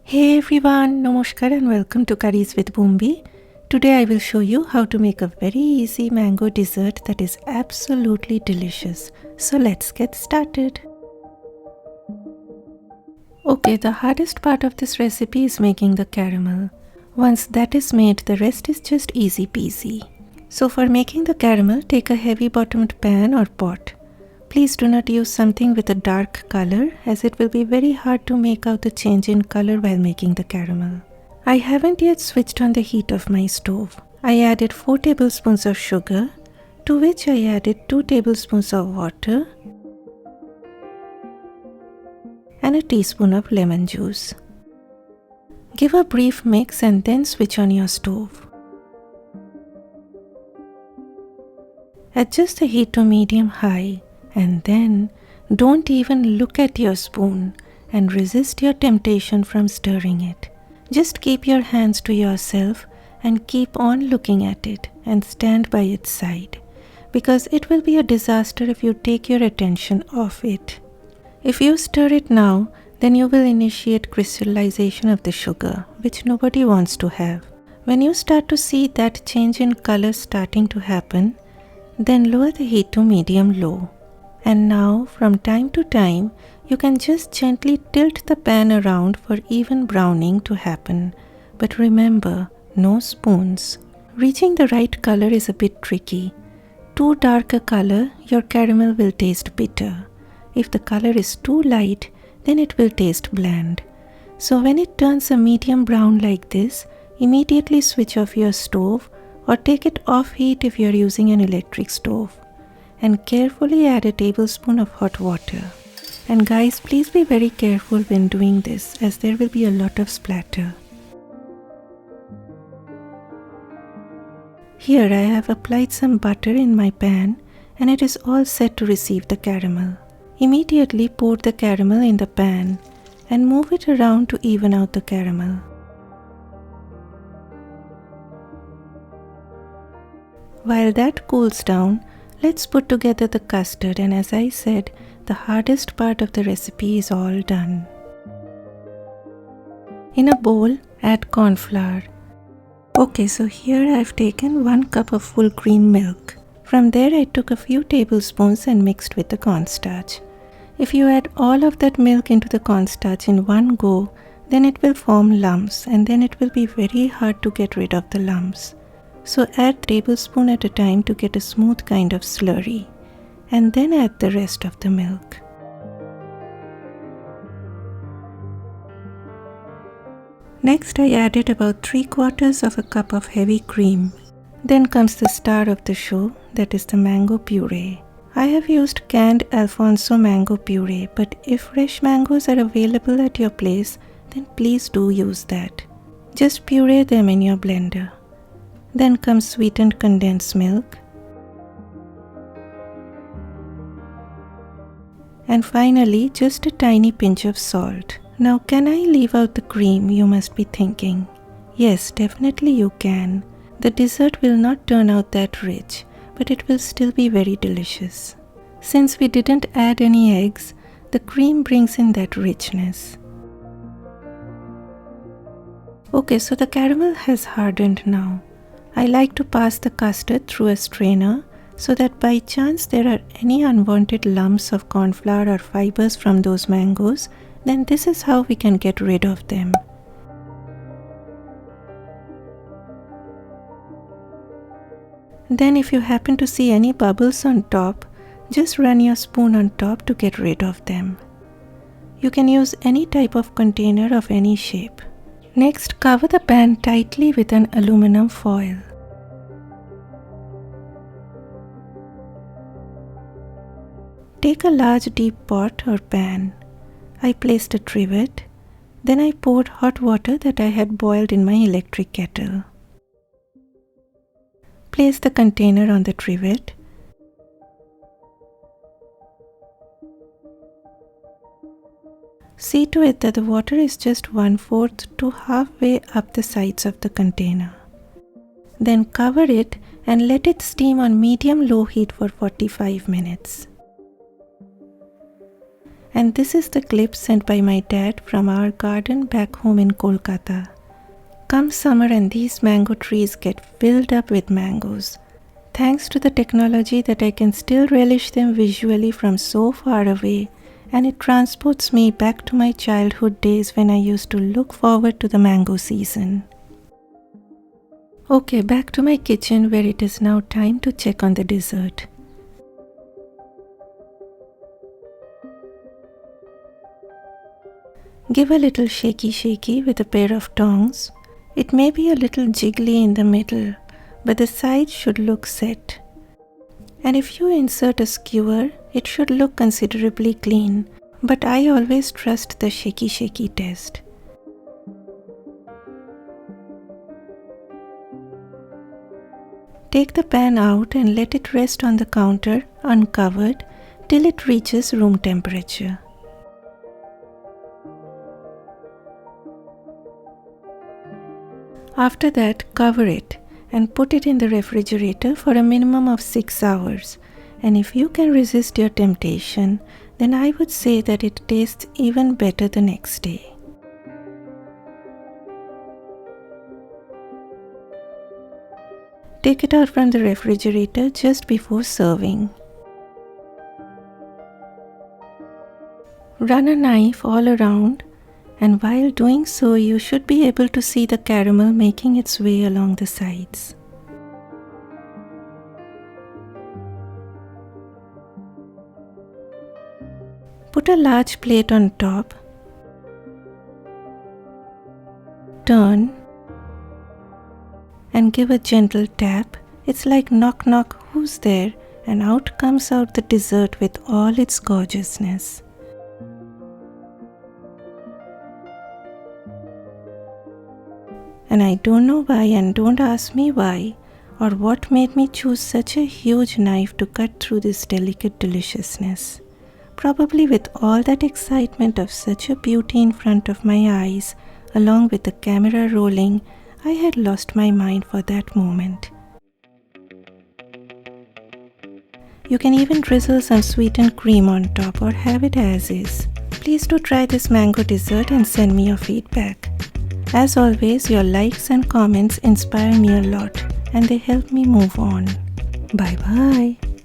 Hey everyone, Namaskar and welcome to Curries with Boombi. Today I will show you how to make a very easy mango dessert that is absolutely delicious. So let's get started. Okay, the hardest part of this recipe is making the caramel. Once that is made, the rest is just easy peasy. So for making the caramel, take a heavy bottomed pan or pot. Please do not use something with a dark color, as it will be very hard to make out the change in color while making the caramel. I haven't yet switched on the heat of my stove. I added 4 tablespoons of sugar, to which I added 2 tablespoons of water and a teaspoon of lemon juice. Give a brief mix and then switch on your stove. Adjust the heat to medium-high. And then, don't even look at your spoon and resist your temptation from stirring it. Just keep your hands to yourself and keep on looking at it and stand by its side, because it will be a disaster if you take your attention off it. If you stir it now, then you will initiate crystallization of the sugar, which nobody wants to have. When you start to see that change in color starting to happen, then lower the heat to medium-low. And now, from time to time, you can just gently tilt the pan around for even browning to happen. But remember, no spoons. Reaching the right color is a bit tricky. Too dark a color, your caramel will taste bitter. If the color is too light, then it will taste bland. So when it turns a medium brown like this, immediately switch off your stove or take it off heat if you are using an electric stove. And carefully add a tablespoon of hot water. And guys, please be very careful when doing this, as there will be a lot of splatter. Here I have applied some butter in my pan and it is all set to receive the caramel. Immediately pour the caramel in the pan and move it around to even out the caramel. While that cools down, let's put together the custard, and as I said, the hardest part of the recipe is all done. In a bowl, add corn flour. Okay, so here I have taken 1 cup of full cream milk. From there I took a few tablespoons and mixed with the cornstarch. If you add all of that milk into the cornstarch in one go, then it will form lumps and then it will be very hard to get rid of the lumps. So add tablespoon at a time to get a smooth kind of slurry, and then add the rest of the milk. Next I added about 3/4 of a cup of heavy cream. Then comes the star of the show, that is the mango puree. I have used canned Alfonso mango puree, but if fresh mangoes are available at your place, then please do use that. Just puree them in your blender. Then comes sweetened condensed milk. And finally, just a tiny pinch of salt. Now, can I leave out the cream, you must be thinking. Yes, definitely you can. The dessert will not turn out that rich, but it will still be very delicious. Since we didn't add any eggs, the cream brings in that richness. Okay, so the caramel has hardened now. I like to pass the custard through a strainer so that by chance there are any unwanted lumps of corn flour or fibers from those mangoes, then this is how we can get rid of them. Then if you happen to see any bubbles on top, just run your spoon on top to get rid of them. You can use any type of container of any shape. Next, cover the pan tightly with an aluminum foil. Take a large deep pot or pan. I placed a trivet. Then I poured hot water that I had boiled in my electric kettle. Place the container on the trivet. See to it that the water is just 1/4 to halfway up the sides of the container. Then cover it and let it steam on medium-low heat for 45 minutes. And this is the clip sent by my dad from our garden back home in Kolkata. Come summer and these mango trees get filled up with mangoes. Thanks to the technology that I can still relish them visually from so far away, and it transports me back to my childhood days when I used to look forward to the mango season. Okay, back to my kitchen where it is now time to check on the dessert. Give a little shaky with a pair of tongs. It may be a little jiggly in the middle, but the sides should look set. And if you insert a skewer, it should look considerably clean, but I always trust the shaky test. Take the pan out and let it rest on the counter uncovered till it reaches room temperature. After that, cover it and put it in the refrigerator for a minimum of 6 hours. And if you can resist your temptation, then I would say that it tastes even better the next day. Take it out from the refrigerator just before serving. Run a knife all around, and while doing so, you should be able to see the caramel making its way along the sides. Put a large plate on top. Turn and give a gentle tap. It's like knock knock, who's there? And out comes out the dessert with all its gorgeousness. And I don't know why, and don't ask me why or what made me choose such a huge knife to cut through this delicate deliciousness. Probably with all that excitement of such a beauty in front of my eyes, along with the camera rolling, I had lost my mind for that moment. You can even drizzle some sweetened cream on top or have it as is. Please do try this mango dessert and send me your feedback. As always, your likes and comments inspire me a lot and they help me move on. Bye bye.